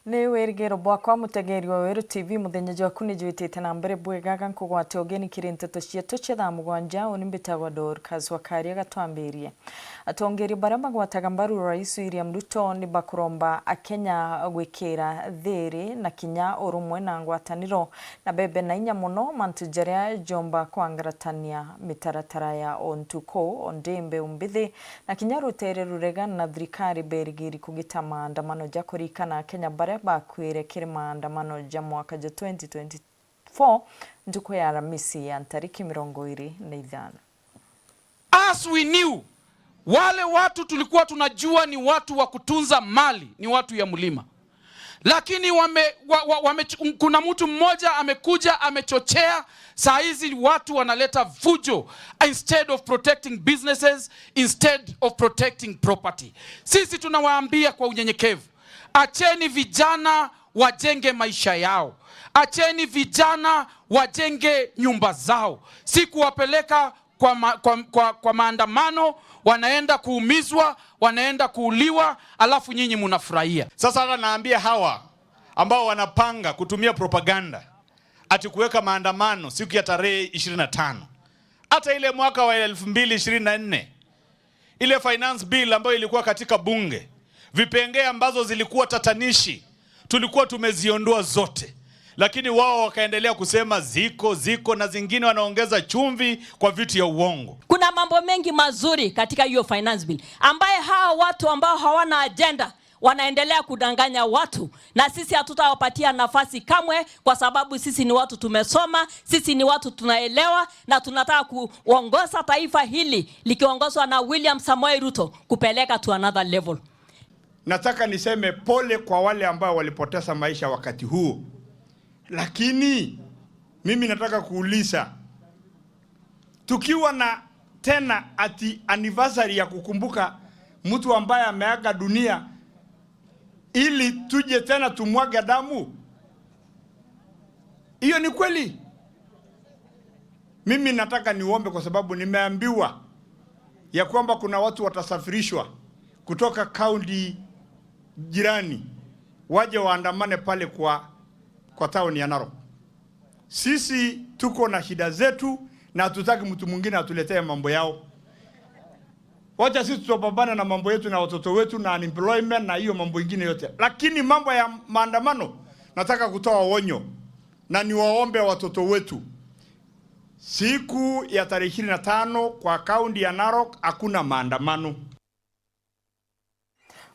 Ni werigero bwakwa mutegeri wa Weru TV muthenyeji waku ni jwitite na mbere bwegaga nkugwate ugeni kirinteto cietu cia thaa mugwanja oni mbitagwa Dorcas Wakaria gatwambirie atongeri bara magwataga mbaru Rais William Ruto ni bakuromba akenya gwikira thiri na kinya urumwe na ngwataniro na bebe na inya muno mantu jaria jomba kwangaratania mitaratara ya ontuko ondembe umbithi na kinya rutere rurega na thirikari berigiri kugita maandamano jakurikana Kenya bara bakwire kiri maandamano ja mwaka ja 2024 nduko ya Alhamisi ya tariki 25. As we knew, wale watu tulikuwa tunajua ni watu wa kutunza mali, ni watu ya mlima. Lakini kuna mtu mmoja amekuja amechochea, saa hizi watu wanaleta fujo instead of protecting businesses, instead of protecting property. Sisi tunawaambia kwa unyenyekevu, acheni vijana wajenge maisha yao. Acheni vijana wajenge nyumba zao. Si kuwapeleka kwa maandamano, wanaenda kuumizwa, wanaenda kuuliwa, alafu nyinyi mnafurahia. Sasa hata naambia hawa ambao wanapanga kutumia propaganda ati kuweka maandamano siku ya tarehe 25. Hata ile mwaka wa 2024 ile finance bill ambayo ilikuwa katika bunge, vipengee ambazo zilikuwa tatanishi tulikuwa tumeziondoa zote, lakini wao wakaendelea kusema ziko na zingine wanaongeza chumvi kwa vitu ya uongo. Kuna mambo mengi mazuri katika hiyo finance bill ambaye hawa watu ambao hawana agenda wanaendelea kudanganya watu, na sisi hatutawapatia nafasi kamwe, kwa sababu sisi ni watu tumesoma, sisi ni watu tunaelewa, na tunataka kuongoza taifa hili likiongozwa na William Samoei Ruto kupeleka to another level. Nataka niseme pole kwa wale ambao walipoteza maisha wakati huu. Lakini mimi nataka kuuliza, tukiwa na tena ati anniversary ya kukumbuka mtu ambaye ameaga dunia, ili tuje tena tumwage damu, hiyo ni kweli? Mimi nataka niombe, kwa sababu nimeambiwa ya kwamba kuna watu watasafirishwa kutoka kaunti jirani waje waandamane pale kwa town ya Narok. Sisi tuko na shida zetu na hatutaki mtu mwingine atuletee mambo yao. Wacha sisi tutapambana na mambo yetu na watoto wetu na unemployment na hiyo mambo ingine yote. Lakini mambo ya maandamano nataka kutoa onyo na niwaombe watoto wetu. Siku ya tarehe 25 kwa kaunti ya Narok hakuna maandamano.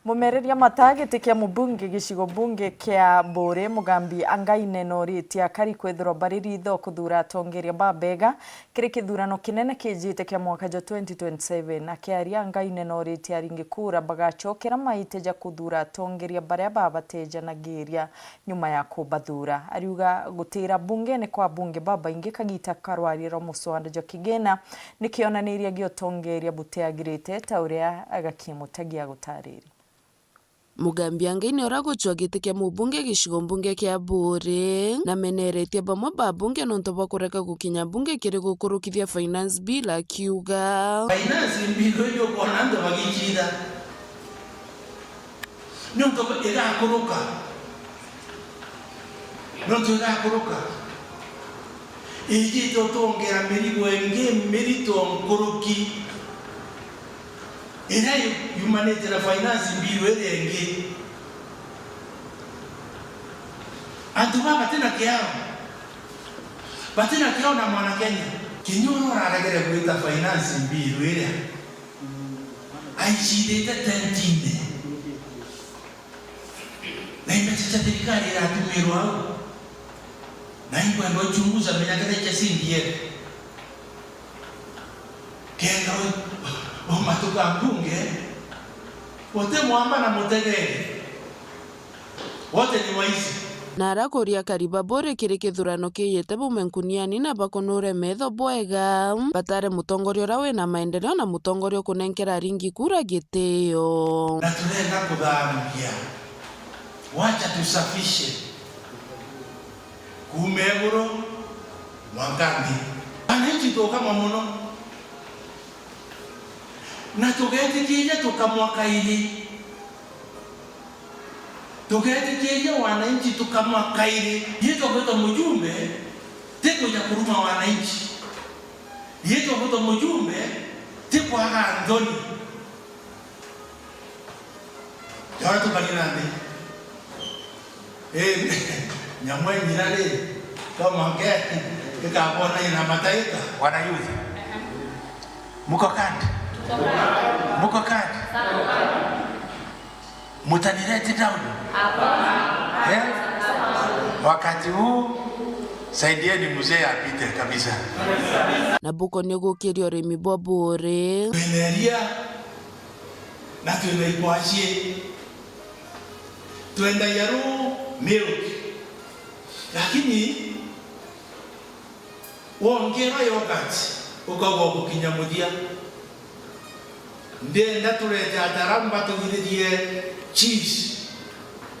Mumereria matagiti kia mubunge gicigo bunge kia Bore Mugambi angaine noritia kari kwethirwo bariri tho kuthura atongeria babega kiri kithurano kinene kijite kia mwaka ja 2027 na kiaria angaine noritia ringi kura bagacokera maiteja kuthura atongeria baria babateja na giria nyuma ya kubathura. Ariuga gutira bunge ni kwa bunge baba ingi kagita karwarira muswanda jo kigena nikionaniria giotongeria buteagirite tauria agakimutagia gutariri. Mugambi angaine oragochwa giti kia mubunge gicigo mbunge kia Bore na meneretie bamwe ba bunge nonto bakureka gukinya bunge kiri gukurukithia finance bill akiuga finance bill yo konando bagichida nonto igakuruka iji tongera mirigo enge merito nkuruki inayo humanity na finance bill enge antuma batena kiao na mwana Kenya kinyono raragere kuita finance bill ere aichide tentinde na imechacha serikali ya tumirwa na ingwa ndo chunguza menyakata cha sindie kenda matuka bunge wote mwamba na mutegere wote ni waisi na arakoria kariba Bore kiri kithurano kiyete bumenkuniani na bakonore metho bwega batare mutongorio rawe na maendeleo na mutongorio kunenkera ringi kura gitio na tunaenda kudharukia. Wacha tusafishe kumeguro mwangambi ananchi toka mamuno na tugete kije tukamwaka ili Tukaitikia wananchi tukamwakaili yetu kwa mjumbe teko ya kuruma wananchi yetu kwa mjumbe teko haka ndoni watu balinane nyamwe nyirale kama ngeti ikapona ina mataika wanayuzi muko kandi mutanireti down wakati huu saidieni mzee apite kabisa. Na buko negokerio remi bobore Beneria na tumeikuachie tuenda yaru milk lakini wongera yogurt ukago kukinyamudia ndenda tulete ataramba tugirithie cheese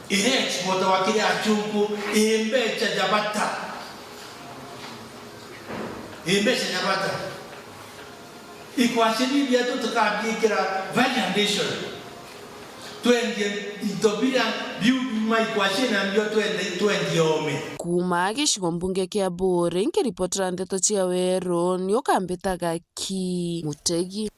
ile export wakile achungu imbecha jabata ikwashiri bya tutakabikira validation twende itobira biu maikwashina ndio twende ome kuma gicigo mbunge kia Bore nkiripotera ndeto cia Wero ni ukambitaga ki Mutegi.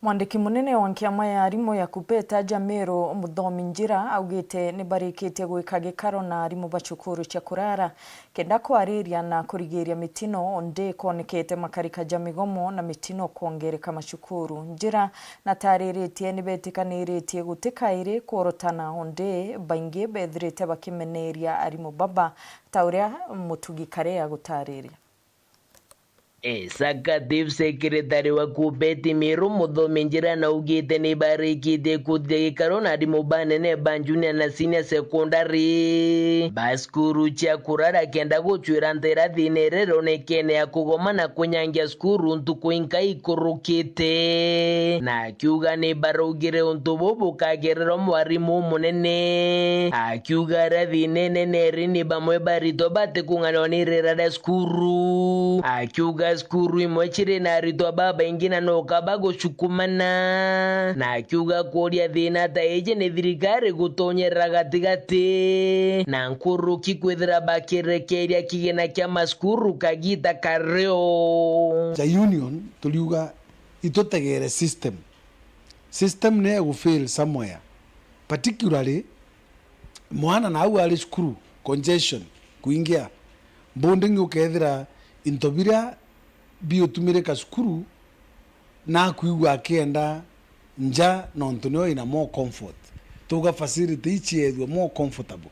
Mwandiki munene wa kiama ya arimu ya kupeta Jamiro Muthomi Njira augite ni barikitie gwika gikaro na arimu bacukuru cia kurara kenda kwariria na kurigiria mitino onde konekete makarika jamigomo na mitino kuongereka macukuru. Njira na tariritie ni betikaniritie gutikaire korotana onde baingi bethrite bakimeneria arimu baba tauria Mutugi Karea gutariria. Executive Secretary wa Kupeti Miru Muthomi Njira na ugite ni barikite kuthia gikaro na arimu banene ba junior na senior secondary baskuru cia kurara kenda guchwira ntera thinerero nekene ya kugoma na kunyangia skuru ntuku inka ikurukite na akiuga ni barugire untu bubu kagerero mwarimu munene akiuga rathi nene neri ni bamwe barito bate kunganonirira skuru akiuga skuru imwechire na ritwa baba ingina no kabago chukumana na akiuga koria thina ta eje ni thirikari gutonyerera gatigati na nkuru kikwithira bakirekeria kigena kia maskuru kagita kareo ja union tuliuga itotegere system ne go fail somewhere, particularly mwana na au ali skuru congestion kuingia bonding ukethira intobira biotumire ka skuru na kuigwa akienda nja nontonyo ina more comfort tuga facility ichiethwe more comfortable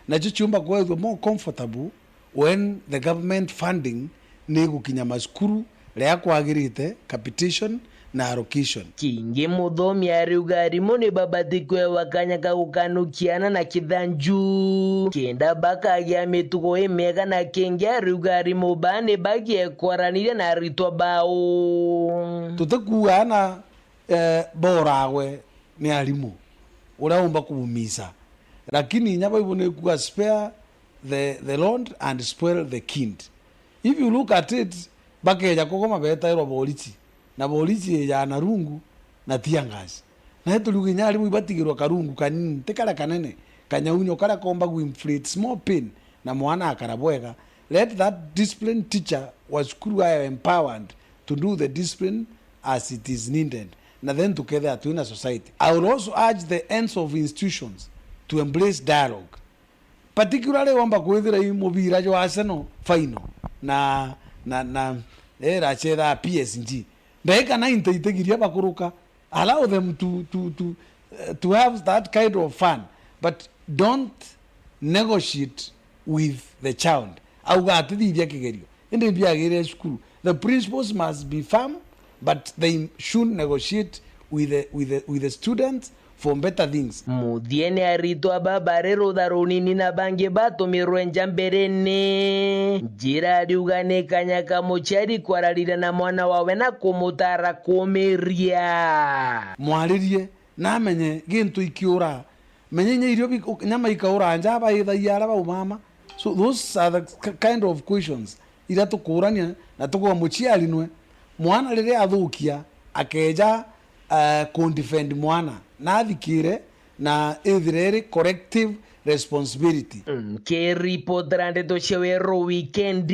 na chichumba kwethwe more comfortable when the government funding ni gukinya maskuru ria kwagirite capitation na allocation. Kingi Muthomi ariuga arimu ni babatikwe wakanya kaukanukiana na kithanju kenda bakagia mitugo imega na kingi ariuga arimu bane bagie kwaranire na ritwa bao tutekuana borawe ni arimu uraumba kumisa lakini nyaba ibone kuwa spare the Lord and spoil the kind. If you look at it bakeja kokoma beta iro boliti na boliti ya narungu na tiangazi na heto lugi nyali mu batigirwa karungu kanini tekala kanene kanyaunyo kala komba ku inflate small pain na mwana akarabwega. Let that disciplined teacher was school empowered to do the discipline as it is needed na then together to in a society. I will also urge the ends of institutions to embrace dialogue, particularly wamba kwethira imobira jo Arsenal final na era cheda PSG ndeka na integiria bakuruka. Allow them to have that kind of fun, but don't negotiate with the child. Au gatithia kigerio ende biagire school. The principals must be firm, but they should negotiate with the students for better things. Muthiene aritwa babarero darunini na bange batumirwe njamberene Njira ariuga ni kanyaka muchari kwararira na mwana wawe na kumutara kumiria mwaririe na menye gintu ikiura menye irio nyama ikaura njaba ithaia ba umama. So those are the kind of questions ira tukurania na tukwa muchiari nwe mwana rire athukia akeja defend mwana na thikire na ithireri corrective responsibility. Kĩripotera ndeto cia wero wikendi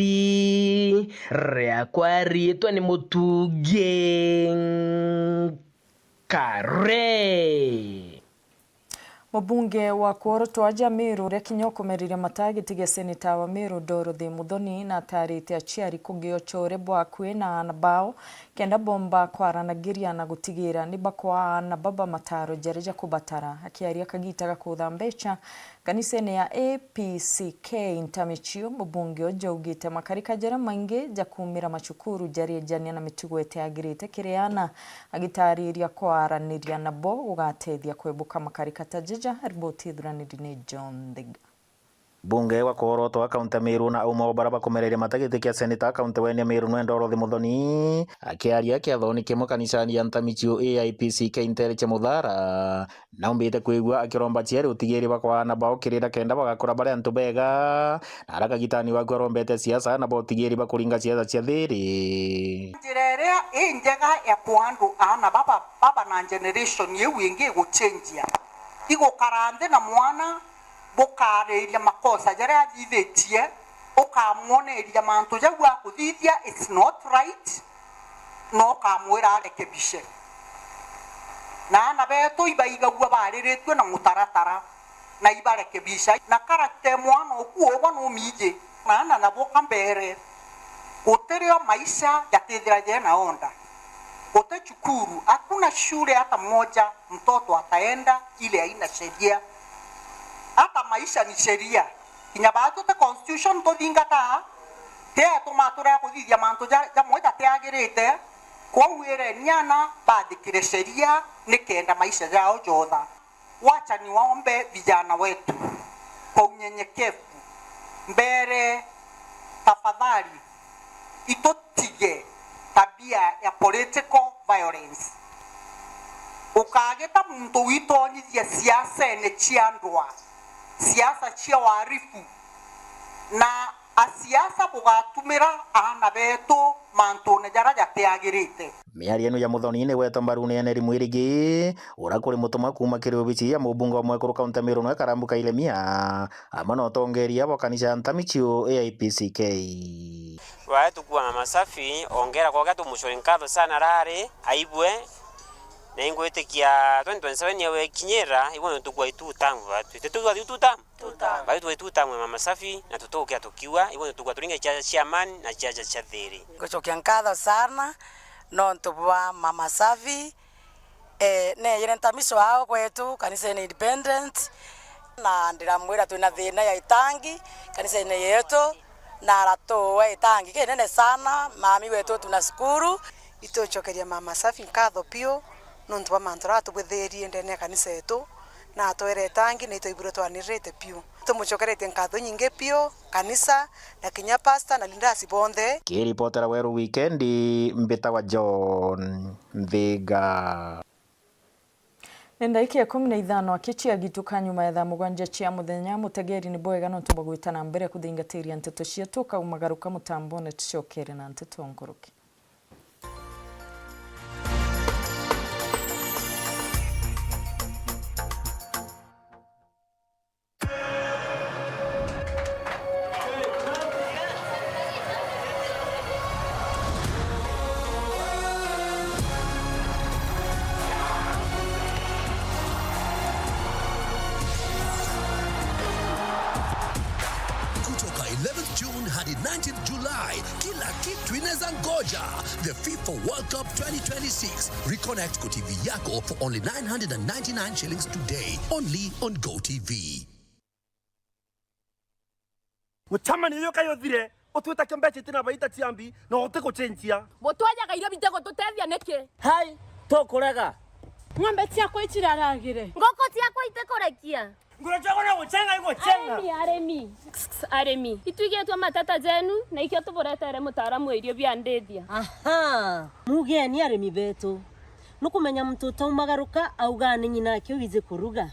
rĩakwa rĩtwa nĩ Mũtungi Kare. Mubunge wa Kuorotwaja Meru urekinya kumerire matagiti ge seneta wa Meru Dorothy Muthoni na tarite aciari kugiochore bwakwe na anabao kenda bomba kwaranagiria na gutigira niba kwa na baba mataro jareja kubatara akiaria kagita gakutha mbecha kanisene ya APCK Ntamichio. Mubunge ojo ugite makarika jara mainge jakumira machukuru jari jania na mitugwete agirite kireana agitariria kwaraniria nabo ugatethia kwebuka makarika tajeja. Riboti dhuranidine John Thega. Bunge wa Kuorotwa kaunti ya Meru na uma baraba kumereria matagiti kia seneta kaunti wa Meru no Dorothy Muthoni akiaria kiathoni kimwe kanisani ya Ntamichio AIPCK Ntereche Muthara na umbite kwigua akiromba ciere utigiri bakwa na bao kirira kenda bagakora bare antu bega na arakagitani wa kurombete siasa na bao tigiri bakuringa siasa cia thiri jirerea injega ya kuandu ana baba na generation yewingi guchenjia igo karande na mwana bokareria makosa jara athithetie ukamuoneria mantu jagwa kuthithia it's not right no kamwira arekebishe na ana beto ibaigagwa bariritwe na mutaratara na ibarekebisha na karakter mwana okuogwa no mije na ana nabo kambere uterio maisha yatithira jena onda wote chukuru hakuna shule hata moja mtoto ataenda ile haina sheria. Hata maisha ni sheria. Kinyabatu te constitution to dingata te tomatura kuthithia mantu ja moja te agirite kwa wire nyana badikire sheria nikenda maisha yao jotha. Wacha ni waombe vijana wetu kwa unyenyekevu mbere tafadhali itotige tabia ya political violence. Ukageta muntu witonyithia siasa ene chiandwa siasa chia warifu na asiasa bugatumira ana beto mantone jaraja teagirite. miario ya Muthoni ni weto mbaruni eneri mwirigi urakuri mutuma kuma kiriubici ya mubunge wa mwekuru kaunti ya Meru no karambuka ile mia amano tongeria bo kanisa Ntamichio AIPCK. Watu kuwa mama safi ongera kwa gato mushorenkado sana rare aibwe na ingwetekia 2027 yawe kinyera ibona tukwa itutamu batu tetukwa itutamu batu itutamu mama safi na tutoke atokiwa ibona tukwa turinga cha amani na cha thiri Kuchokia nkadho sana no ntubwa mama safi ne yere Ntamichio hao kwetu kanisa ni independent na ndiramwira tuna thina ya itangi kanisa ni yetu na ratoe itangi kenene sana mami wetu tunashukuru itochokeria mama safi nkadho pio nontu wa mantora tubwetherie ndene kanisa yetu na twere tangi na itoiburo twanirete pio tumuchokerete nkadho nyinge pio kanisa na kinya pastor na lindasi bonde. Kiripotera weru weekendi mbita wa John Thega. Nenda iki ya 15 akichia gituka nyuma ya thaa mugwanja cia muthenya mutegeri ni bwega no tubagwitana mbere kuthingatĩria nteto cia tuka umagaruka mutambo na tucokere na nteto nguruki. June hadi 19th July, kila kitu inaweza ngoja. The FIFA World Cup 2026. Reconnect kwa TV yako for only 999 shillings today, only on GoTV. Mutamani yo kayo thire, otweta kembeche tina baita tiambi, no oteko chenjia. Botwaja gairo bitego tutethia neke. Hai, to korega. Ng'ombe ciakwa itiraragire. Ngoko ciakwa itekorekia. Ngurachako na guchenga iko chenga. Aremi. Ituigetwa matata jenu na ikio tuboretere mutaaramu irio bia ndethia. Aha. Mugeni aremi betu. Nukumenya mtoto umagaruka auga ni nyina kyo wize kuruga.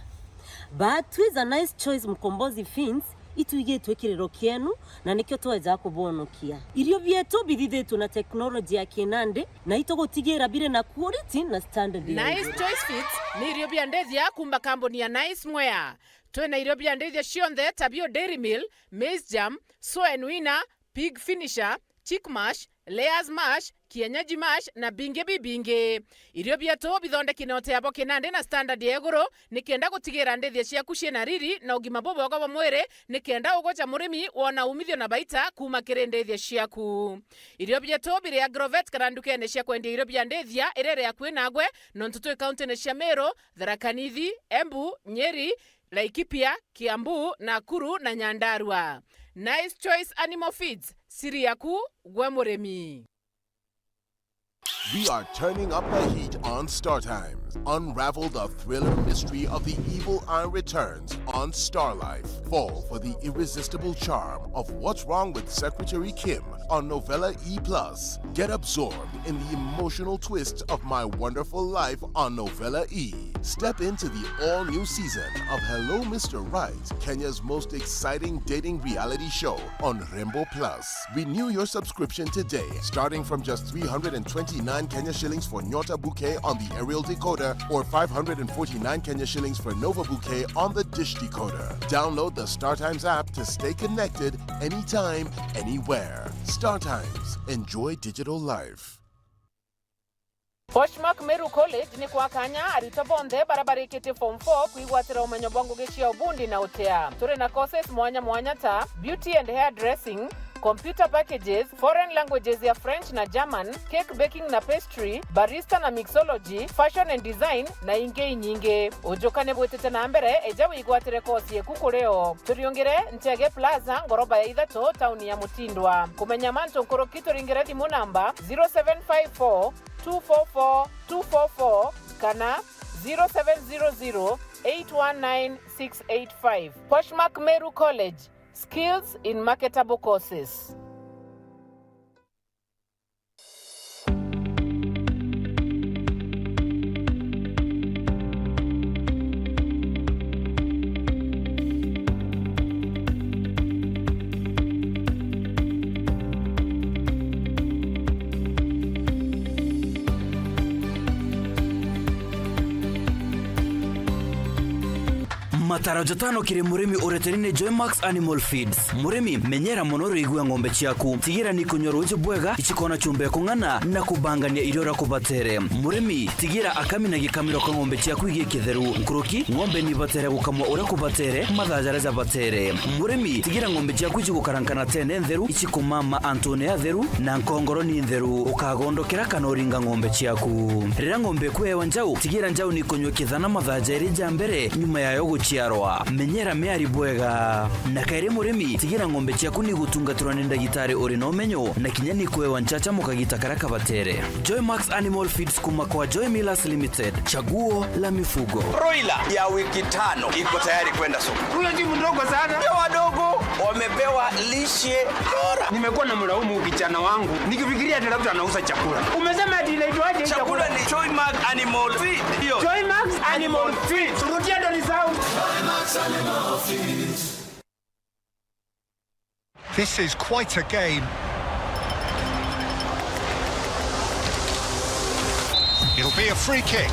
But with a nice choice mkombozi fins ituigitwe kiriro kienu na nikyo tweza kubonokia irio bietu bithithitu na teknoloji ya kinande na itugutigira bire na quality na standard. Nice Choice Fits ni irio bia ndethia kumba kambuni ya Nice Mwea. Twena irio bia ndethia cionthe tabio Dairy Mill, Maize Jam, Soen Winner, Pig Finisher, Chick Mash, Layers Mash, Kienyeji Mash na binge bibinge. Irio bietu bithondeki na oteabo kinande na standard ya iguru nikienda gutigira ndethia ciaku ciena riri na ugima bwega bwa mwiri nikienda ugoja murimi wona umithio na baita kuma kiri ndethia ciaku. Irio bietu biri Agrovet kana ndukene cia kwendia irio bia ndethia irere ya kwinagwe nontutwe kaunti cia Meru, Tharaka Nithi, Embu, Nyeri, Laikipia, Kiambu, Nakuru na Nyandarua. Nice Choice Animal Feeds, siri yaku gwe murimi. We are turning up the heat on Star Times. Unravel the thriller mystery of the evil eye returns on Star Life. Fall for the irresistible charm of What's Wrong with Secretary Kim on Novella E+. Get absorbed in the emotional twists of My Wonderful Life on Novella E. Step into the all-new season of Hello Mr. Right, Kenya's most exciting dating reality show on Rembo Plus. Renew your subscription today, starting from just 329 Kenya shillings for Nyota Bouquet on the aerial decoder or 549 Kenya shillings for Nova Bouquet on the dish decoder. Download the StarTimes app to stay connected anytime, anywhere. StarTimes. Enjoy digital life. Poshmark Meru College ni kwa kanya arito bonde barabara ikiti form 4 kuigwatira umenyo bwangu gishia ubundi na utea. Turi na courses mwanya ta beauty and hair dressing, computer packages, foreign languages ya French na German, cake baking na pastry, barista na mixology, fashion and design na ingei nyinge. Ujokane bwetete na mbere eja wigwatire kosi ye kukureo. Turiongere Ntege Plaza ngoroba ya Idhato tauni ya Mutindwa. Kumenya manto nkoro kito ringere di munamba 0754 244 kana 0700 819 685. Poshmark Meru College. Skills in marketable courses. Matarajo tano kiri murimi ureterine Joymax Animal Feeds. Murimi menyera monoro igua ng'ombe ciaku. Tigira ni kunyoro uje bwega ichikona chumbe kung'ana na kubangania irora kubatere. Murimi tigira akamina gikamiro kwa ng'ombe ciaku igie kitheru. Nkuruki ng'ombe ni batere gukamwa ura kubatere mathajareza batere. Murimi tigira ng'ombe ciaku ichigukarankana tene ntheru ichikumama Antonia theru na nkongoro ni ntheru ukagondokera kanoringa ng'ombe ciaku. Rira ng'ombe kwewa njau tigira njau ni kunywa kithana mathajeri jambere nyuma yayo guciarwa. Menyera meari bwega na kaire murimi tigira ng'ombe ciaku ni gutungatirwa ni ndagitari uri no menyo na kinya ni kwewa nchacha mukagita karaka batere. Joymax Animal Feeds kuma kwa Joy Millers Limited, chaguo la mifugo. Broiler ya wiki 5 iko tayari kwenda soko. Huyo jibu ndogo sana. Ndio wadogo wamepewa lishe bora. Nimekuwa na mlaumu kijana wangu nikifikiria ati labda anauza chakula. Umesema ati inaitwaje chakula? Ni Joymax Animal Feed. Ndio. Joymax Animal Feed. Turudia ndo ni sound. This is quite a game. It'll be a free kick.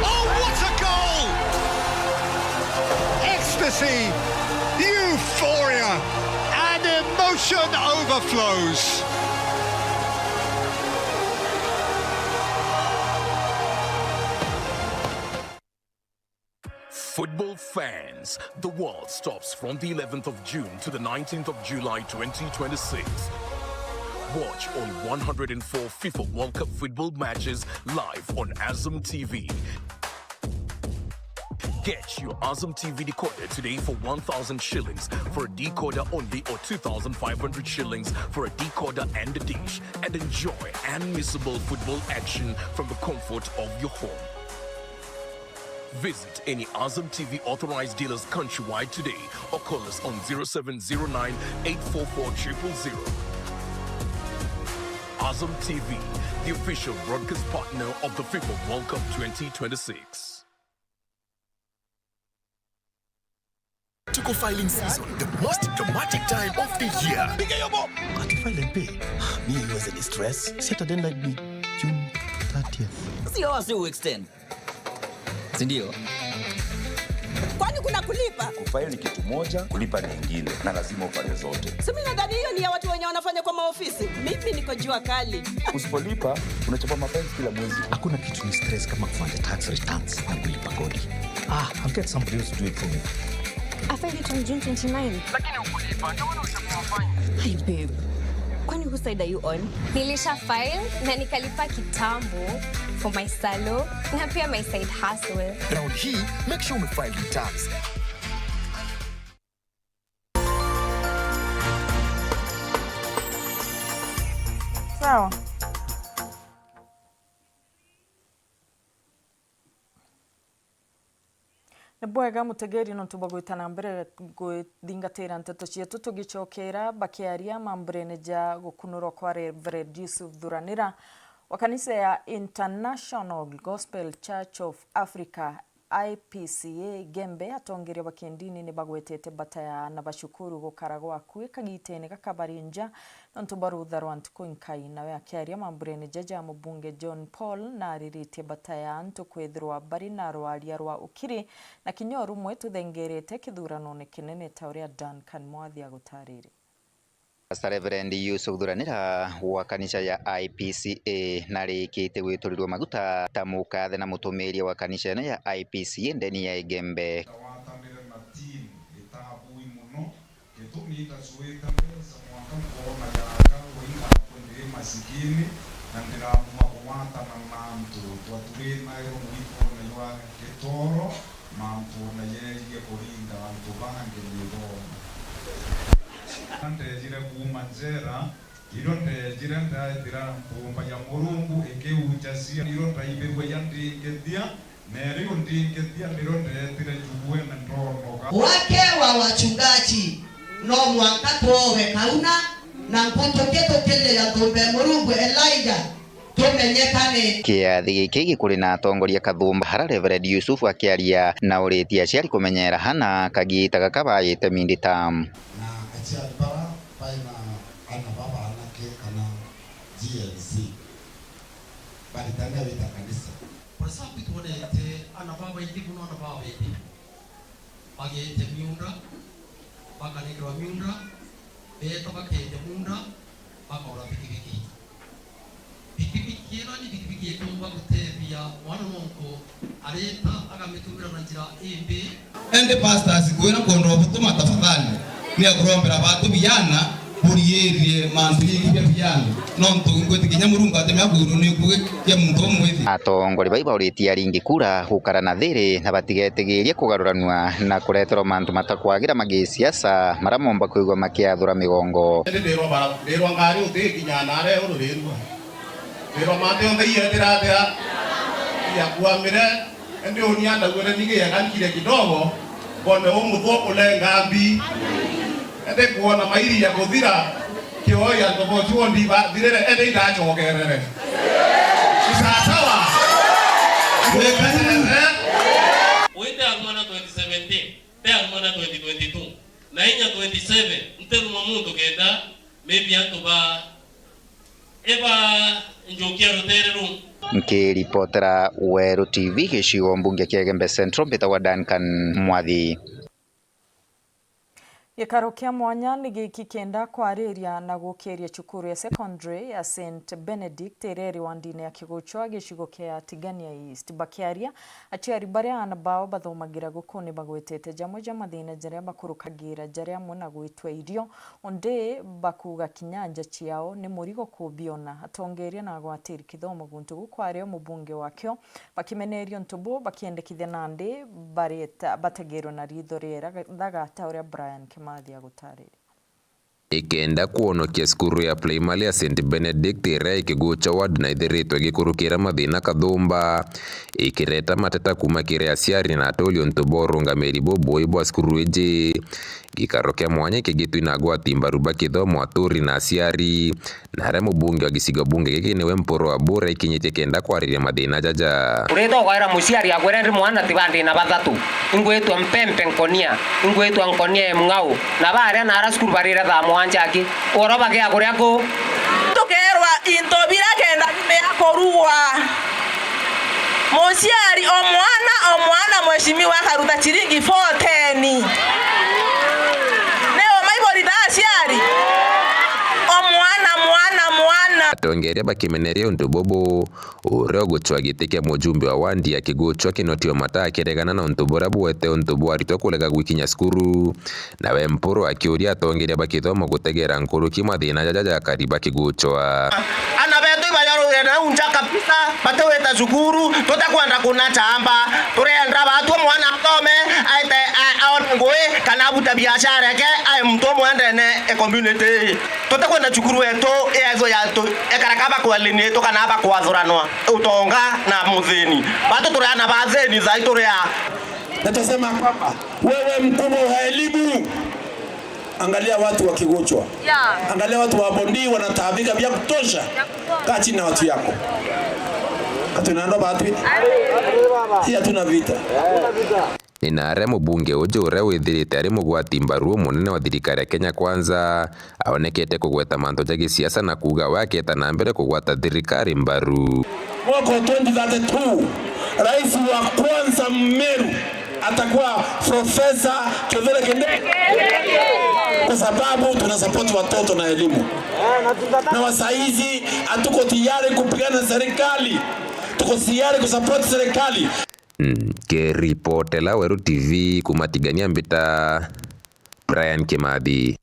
Oh, what a goal! Ecstasy, euphoria, and emotion overflows. Football fans, the world stops from the 11th of June to the 19th of July 2026. Watch all 104 FIFA World Cup football matches live on Azam TV. Get your Azam TV decoder today for 1,000 shillings for a decoder only or 2,500 shillings for a decoder and a dish, and enjoy unmissable football action from the comfort of your home. Visit any Azam TV authorized dealers countrywide today or call us on 0709 844 000. Azam TV, the official broadcast partner of the FIFA World Cup 2026. Tuko filing season, the most dramatic time of the year. Got to file and pay. Me was in stress. Saturday night be June 30th. Sio wasi extend. Sindio? Kwani kuna kulipa? Kufile ni kitu moja, kulipa ni ingine, na lazima ufanye zote. Simi nadhani hiyo ni ya watu wenye wanafanya kwa maofisi. Mimi niko jua kali. Usipolipa, unachapa mapenzi kila mwezi. Hakuna kitu ni stress kama kufanya tax returns na kulipa kodi. I'll get somebody else to do it for me. I filed it on June 29. Lakini ukulipa, ndio unachofanya. Hey babe, kwani whose side are you on? Nilisha file na nikalipa kitambo for my salo na pia my side hustle. Round hii, make sure umefile returns. Sawa. Nibwega mutegeri no tubagwitana mbere gwithingatira nteto cietu tugicokera bakiaria mambrene ja gukunurwo kwa Reverend Yusuf Thuranira wa kanisa ya International Gospel Church of Africa IPCA Gembe atongeria bakendini ni bagwetete bataya na bashukuru gukaragwa kwikagitene gakabarinja ntubarutha rwantuko inkai nawe akiaria mambrene jaja mubunge John Paul na ririte bataya ntukwethirwa bari na rwaria rwa ukiri na kinyoru mwe tuthengerete kithurano ne kinene tauria Duncan Mwathi agutarire. Pastor Reverend Yusuf Thuranira wa kanisa ya IPCA narikite gwiturirwo maguta ta mukathe na mutumiria wa kanisa ya IPCA ndeni ya Gembe. Masikini na ndirauma kumata na mamtu twaturi na yo mwiko na yo ketoro mamtu na yeye kurinda mamtu bange nido ndejire kumanzera iro ndejire ndadira mpumba ya murungu ekeujasia iro ndaibewe yandingedia neri ndingedia iro ndetire juwe na ndono wake wa wachungaji no mwaka tuowe kauna na mpotoketo kende ya tombe murungu Elijah tumenyekane. Kiathi giki gikuri na atongoria kathumba hara Reverend Yusuf akiaria na uritia ciari kumenyera hana kagita gakabayite mindi tam na aciari bara baina ana baba anake kana GLC baritanga wita kanisa kwa sababu tuonete ana baba indibu na baba indibu bagete miunda bakanirwa miunda beto bakete munda bakora pikipiki pikipiki ni pikipiki yetumba gutebia mwana monko areta agametumira na njira imbi ende pastors gwera kondo butuma tafadhali ni akurombera batu biyana burierie manzi y'ibyo biyana nonto ngwete kinyamurungu atemya guru ni kuge muntu omwethi atongori baiba uritia ringi kura gukara na thiri na batigetegeria kugaruranwa na kuretero mantu matakwagira magisiasa maramomba kuigwa makiathura migongo rero ngari utikinya na re ururerwa rero mate on thia ndirathia ya kuamire ndio unianda gwere nige yakanikire kidogo bone umutho ulenga mbi ende kuona mairi ya kuthira kioya tobochuo ndiba thirere ende ndachogerere sawa wende amana 2017 pe amana 2022 na inya 27 mtelu mamundu kenda maybe atoba eba njokia rotereru nkiripotera Weru TV gicigo mbunge kia Gembe Central betagwa Duncan Mwathi. Gikaro kia mwanya ni giki kenda kwariria na gukiria cukuru ya secondary ya St Benedict ireri wandine ya kiguchwa gicigo kia Tigania East bakiaria aciari baria anabao bathomagira gukuni bagwetete jamwe jamathina jaria bakurukagira jaria muna gwitwa irio onde bakuga kinyanja ciao ni murigo kubiona atongeria na gwatiri kithomo guntu gukwario mubunge wakyo bakimenerio ntubo bakiendekithia nandi bareta batagero na ritho riera thagata uria Brian Kimathi agutarire ikenda kuonokia skuru ya primary ya St Benedict ira ikigucha ward na ithiritwe gikurukira mathina kathumba ikireta mateta kuma kire aciari na atolio ntuborunga meri bobo ibwa skuru iji gikaro kia mwanya kigitwinagwo atimbaru bakithomo aturi na aciari na haria mubunge wa gicigo bunge giki niwe Mpuru wa Bura ikinyitie kenda kwariria mathina jaja ureto kwaira muciari agwere ndi mwana tibandi na bathatu ingwetwa mpempe nkonia ingwetwa nkonia mngau na baria na ara skuru barira tha mwanja aki oroba kia kuria ko tukerwa intobira kenda me akorua muciari omwana mheshimiwa karuta chiringi 410 leo maibori daciari mwana atongeria bakimeneria undu bobo uria guchwa giti kia mujumbe wa wandi akiguchwa kinotio mata akiregana na undu bora buete undu bwaritwa kulega gwikinya skuru nawe Mpuru akiuria atongeria bakithomo gutegera nkuru kimathina jaja kariba kiguchwa ana betu bayaro na unja kabisa bateweta shukuru tutakwenda kuna chamba turenda batu mwana mtome aite aon ngoe kana buta biashara yake ai mtomo endene e community tutakwenda shukuru wetu ezo ya to ekarakaba kwa lini to kana ba kwa zoranwa utonga na muzeni batu turana bazeni za itorea natasema kwamba wewe mkubwa wa elimu, angalia watu wa Kiguchwa, angalia watu wa Bondi wanataabika vya kutosha, kaa chini na watu yako. Katunando batu hii hatuna vita. Ninare mubunge uju uria withirite ari mugwati mbaru munene wa thirikari ya Kenya Kwanza aonekete kugweta manto ja gisiasa na kuga wake na mbere kugwata thirikari mbaru. Mwaka 2032 rais wa kwanza Meru atakuwa Profesa Kithure Kindiki, kwa sababu tunasapoti watoto na elimu, na wasaizi hatuko tayari kupigana serikali, tuko tayari kusapoti serikali. Keripotela Weru TV kumatigania mbita Brian Kimathi.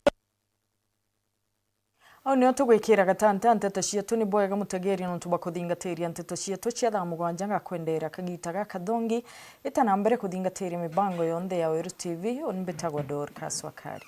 Nio tugwikira gatanta nteto ciatu ni bwega mutegeri no tuba kuthingatĩria nteto ciatu cia thaa mugwanja ngakwendera kagita gakathongi itana mbere kuthingatĩria mibango yonthe ya Weru TV onibetagwa Dorcas Wakari.